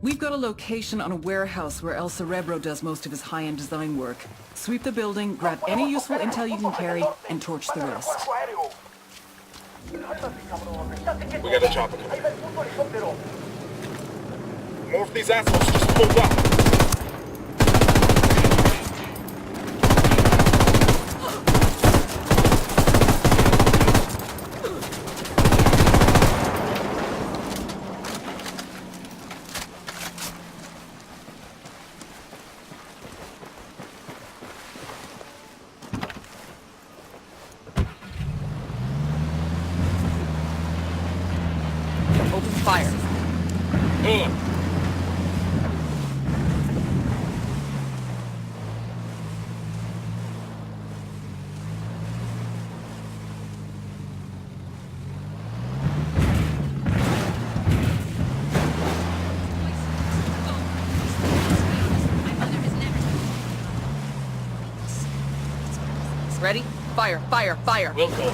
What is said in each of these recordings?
We've got a location on a warehouse where El Cerebro does most of his high-end design work. Sweep the building, grab any useful intel you can carry, and torch the rest. We got a chopper. More of these assholes just pulled up. Open fire. Ready? Fire, fire, fire! We'll go.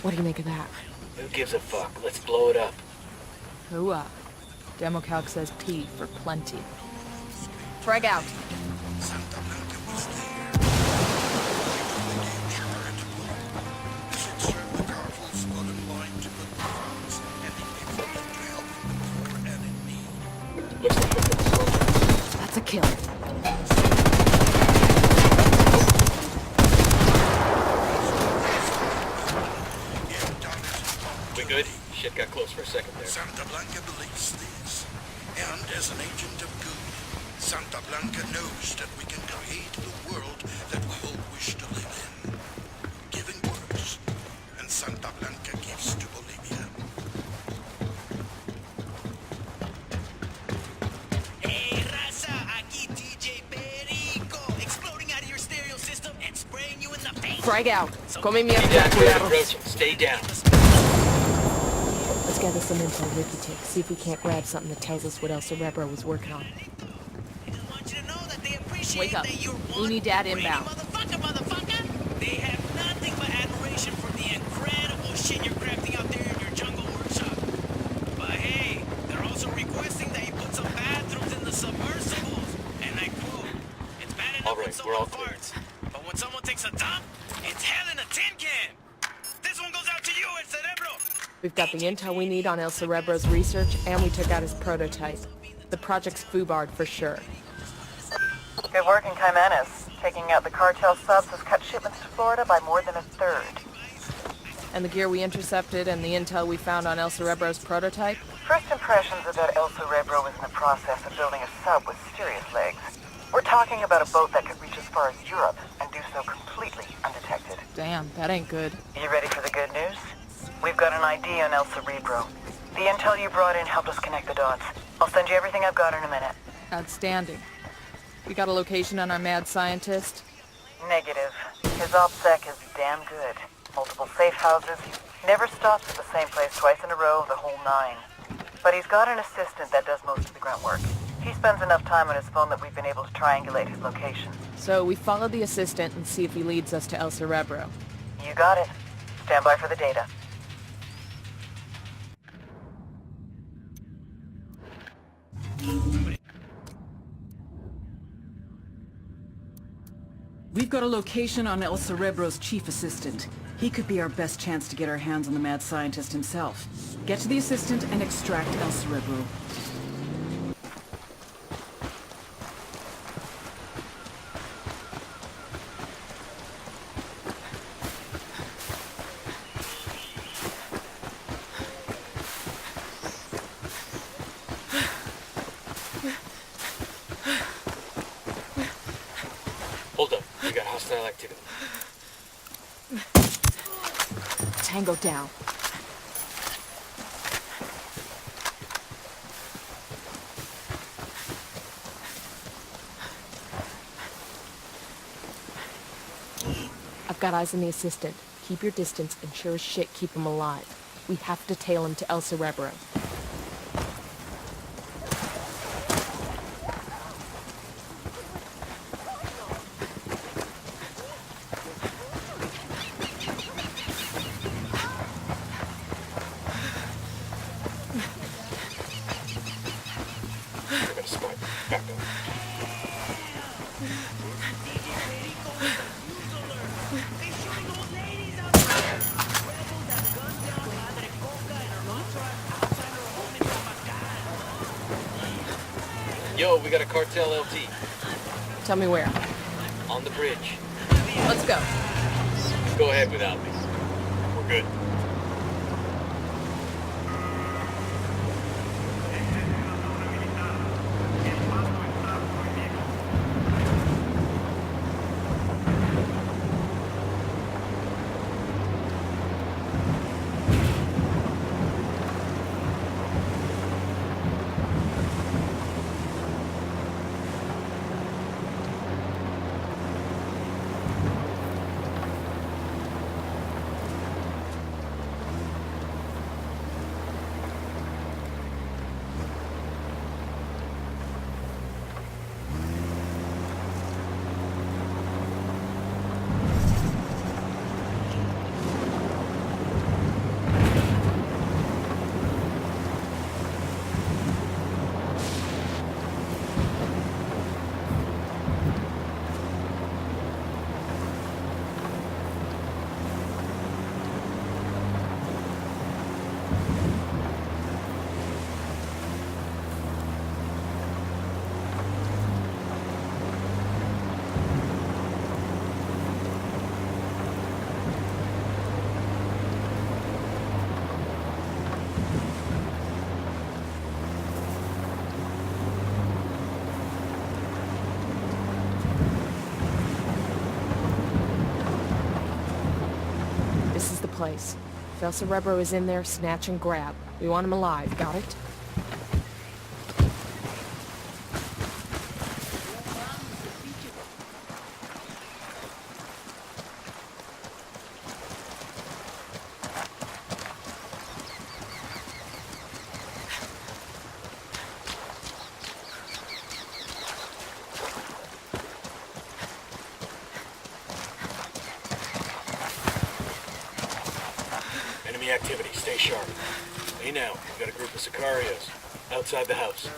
What do you make of that? Who gives a fuck? Let's blow it up. Hooah. Democalc says P for plenty. Frag out. That's a kill. We good? Shit got close for a second there. Santa Blanca believes this. And as an agent of good, Santa Blanca knows that we can create the world that we all wish to live in. Giving works, and Santa Blanca gives to Bolivia. Hey, raza, aquí DJ Perico, exploding out of your stereo system and spraying you in the face. Frag out. Come mi Stay down. Let's gather some info, Ricky Tick. See if we can't grab something that tells us what El Cerebro was working on. Wake up. Uni Dad inbound. They have nothing but admiration for the incredible shit you're crafting out there in your jungle workshop. But hey, they're also requesting that you put some bathrooms in the submersibles. And I quote, it's bad enough when someone farts, but when someone takes a dump, it's hell in a tin can. This one goes out to you, El Cerebro. We've got the intel we need on El Cerebro's research, and we took out his prototype. The project's foobarred for sure. Good work in Jimenez. Taking out the cartel subs has cut shipments to Florida by more than a third. And the gear we intercepted and the intel we found on El Cerebro's prototype? First impressions are that El Cerebro is in the process of building a sub with serious legs. We're talking about a boat that could reach as far as Europe and do so completely undetected. Damn, that ain't good. You ready for the good news? We've got an ID on El Cerebro. The intel you brought in helped us connect the dots. I'll send you everything I've got in a minute. Outstanding. We got a location on our mad scientist? Negative. His OPSEC is damn good. Multiple safe houses. Never stops at the same place twice in a row, the whole nine. But he's got an assistant that does most of the grunt work. He spends enough time on his phone that we've been able to triangulate his location. So we follow the assistant and see if he leads us to El Cerebro. You got it. Stand by for the data. We've got a location on El Cerebro's chief assistant. He could be our best chance to get our hands on the mad scientist himself. Get to the assistant and extract El Cerebro. Hold up. We got hostile activity. Tango down. I've got eyes on the assistant. Keep your distance and sure as shit keep him alive. We have to tail him to El Cerebro. I got a spot. Back up. Yo, we got a cartel LT. Tell me where. On the bridge. Let's go. Go ahead without me. We're good. This is the place. If El Cerebro is in there, snatch and grab. We want him alive, got it? Enemy activity. Stay sharp. Hey now, we got a group of Sicarios. Outside the house.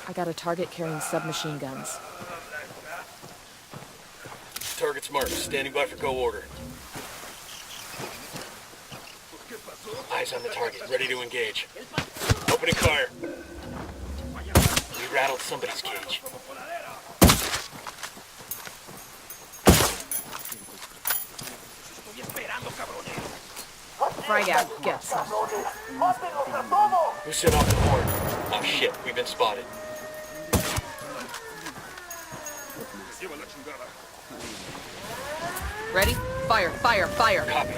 I got a target carrying submachine guns. Target's marked. Standing by for go order. Eyes on the target. Ready to engage. Opening fire. We rattled somebody's cage. Frag out. Get some. Who set off the horn? Oh shit, we've been spotted. Ready? Fire, fire, fire. Copy.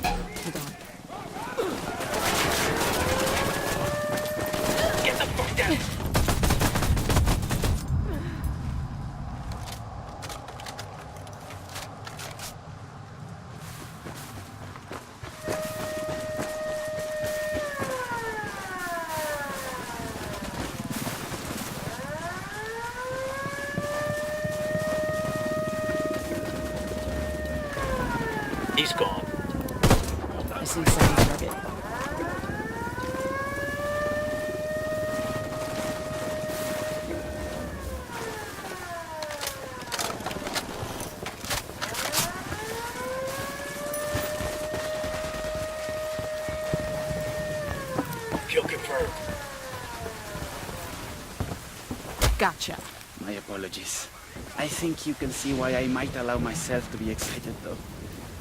Hold on. Get the fuck down. He's gone. I see the second target. Kill confirmed. Gotcha. My apologies. I think you can see why I might allow myself to be excited, though.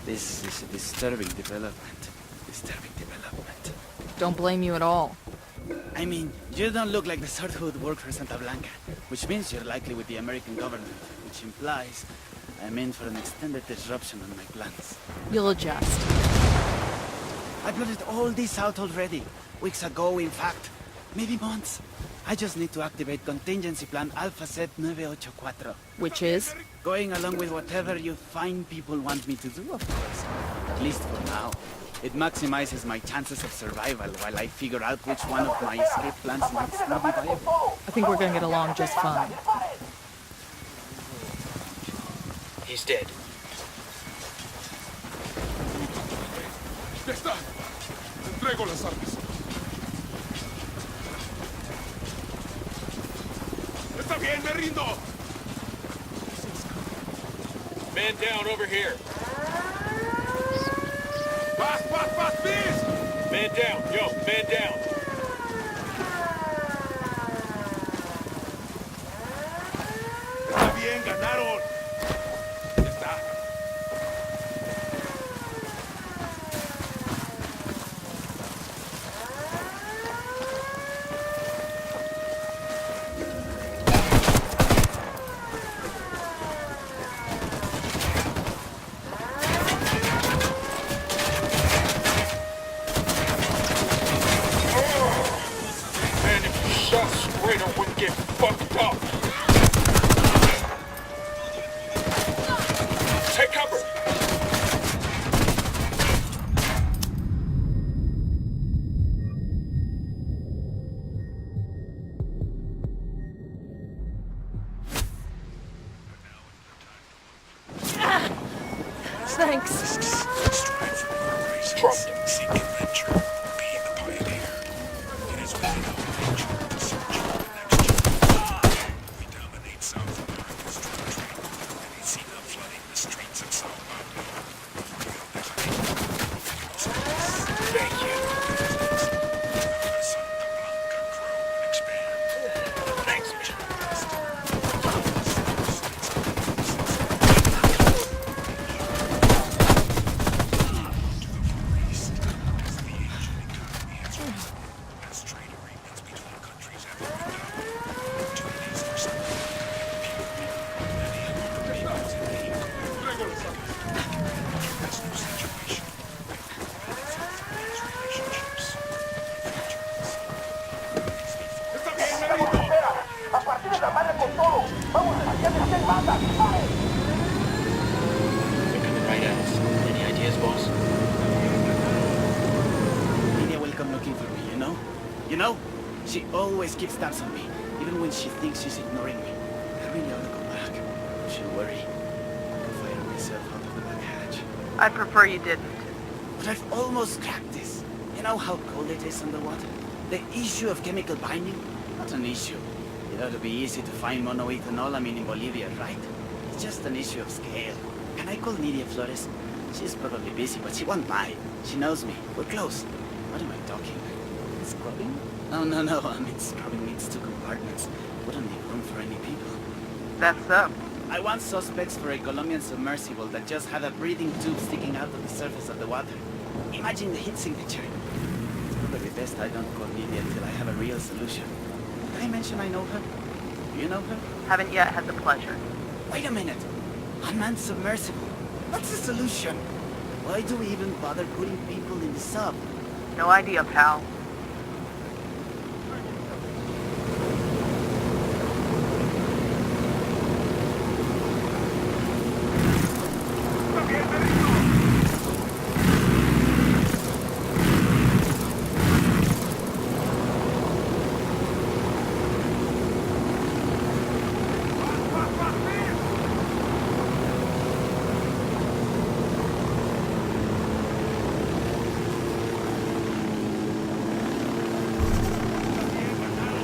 This is a disturbing development. Disturbing development. Don't blame you at all. I mean, you don't look like the sort who would work for Santa Blanca, which means you're likely with the American government, which implies I'm in for an extended disruption on my plans. You'll adjust. I plotted all this out already. Weeks ago, in fact. Maybe months. I just need to activate contingency plan Alpha Set 984. Which is? Going along with whatever you fine people want me to do, of course. At least for now. It maximizes my chances of survival while I figure out which one of my escape plans might still be viable. I think we're gonna get along just fine. He's dead. Ya está. Entrego las armas. Está bien, me rindo. Man down over here. Vas, please. Man down. Yo, man down. Está bien, ganaron. Ya está. Man, if you shot straight, I wouldn't get fucked up. Take cover. Thanks. Strive for more races. Dropped him. Seek adventure. Be the pioneer. It is within our nature to search for the next generation. We dominate South America's drug trade, and it's enough flooding the streets of Sao Paulo. Thank you. The Santa Blanca grow and expand. Thanks, man. As trade agreements between countries have opened up, opportunities for Santa Blanca have appeared. Many of our neighbors in the Entrego las armas. this new situation. From these relationships, the future is Está bien, me rindo. Looking the right ass. Any ideas, boss? Lydia will come looking for me, you know? You know? She always keeps tabs on me, even when she thinks she's ignoring me. I really ought to go back. She'll worry. I could fire myself out of the back hatch. I'd prefer you didn't. But I've almost cracked this. You know how cold it is underwater? The issue of chemical binding? Not an issue. It ought to be easy to find monoethanolamine in Bolivia, right? It's just an issue of scale. Can I call Nidia Flores? She's probably busy, but she won't mind. She knows me. We're close. What am I talking? Scrubbing? No. I mean, scrubbing needs 2 compartments. Wouldn't leave room for any people. That's so. I want suspects for a Colombian submersible that just had a breathing tube sticking out of the surface of the water. Imagine the heat signature. It's probably best I don't call Nidia until I have a real solution. Did I mention I know her? Do you know her? Haven't yet had the pleasure. Wait a minute. Unmanned submersible. What's the solution? Why do we even bother putting people in the sub? No idea, pal.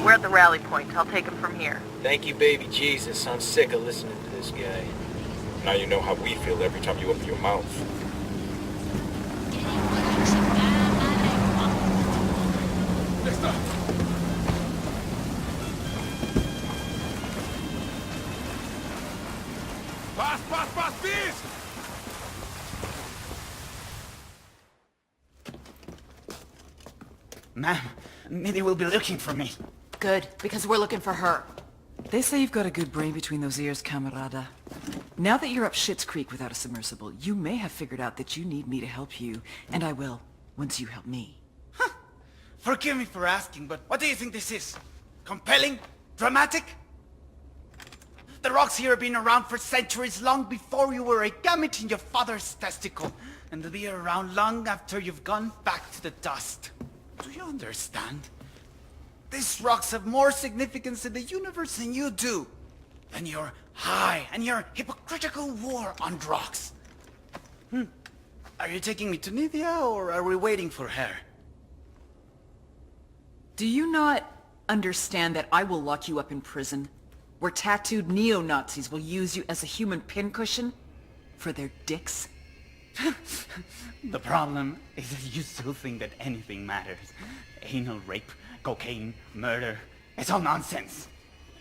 We're at the rally point. I'll take him from here. Thank you, baby Jesus. I'm sick of listening to this guy. Now you know how we feel every time you open your mouth. Queremos resucitar a la igual. Ya está. Ma'am, Mitty will be looking for me. Good, because we're looking for her. They say you've got a good brain between those ears, camarada. Now that you're up Schitt's Creek without a submersible, you may have figured out that you need me to help you, and I will, once you help me. Huh. Forgive me for asking, but what do you think this is? Compelling? Dramatic? The rocks here have been around for centuries, long before you were a gamete in your father's testicle. And they'll be around long after you've gone back to the dust. Do you understand? These rocks have more significance in the universe than you do. Than your high and your hypocritical war on rocks. Are you taking me to Nydia, or are we waiting for her? Do you not understand that I will lock you up in prison, where tattooed neo-Nazis will use you as a human pincushion for their dicks? The problem is that you still think that anything matters. Anal rape, cocaine, murder, it's all nonsense.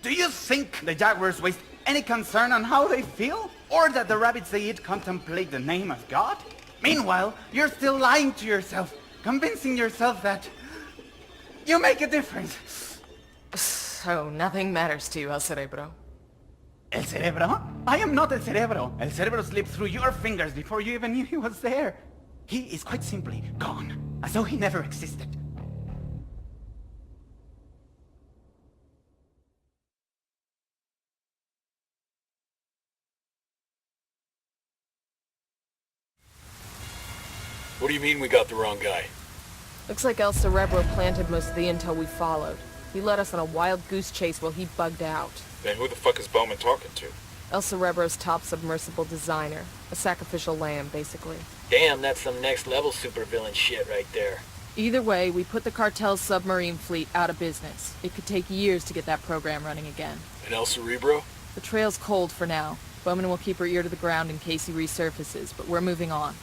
Do you think the jaguars waste any concern on how they feel? Or that the rabbits they eat contemplate the name of God? Meanwhile, you're still lying to yourself, convincing yourself that you make a difference. So nothing matters to you, El Cerebro? El Cerebro? I am not El Cerebro. El Cerebro slipped through your fingers before you even knew he was there. He is quite simply gone, as though he never existed. What do you mean we got the wrong guy? Looks like El Cerebro planted most of the intel we followed. He led us on a wild goose chase while he bugged out. Then who the fuck is Bowman talking to? El Cerebro's top submersible designer. A sacrificial lamb, basically. Damn, that's some next-level supervillain shit right there. Either way, we put the cartel's submarine fleet out of business. It could take years to get that program running again. And El Cerebro? The trail's cold for now. Bowman will keep her ear to the ground in case he resurfaces, but we're moving on.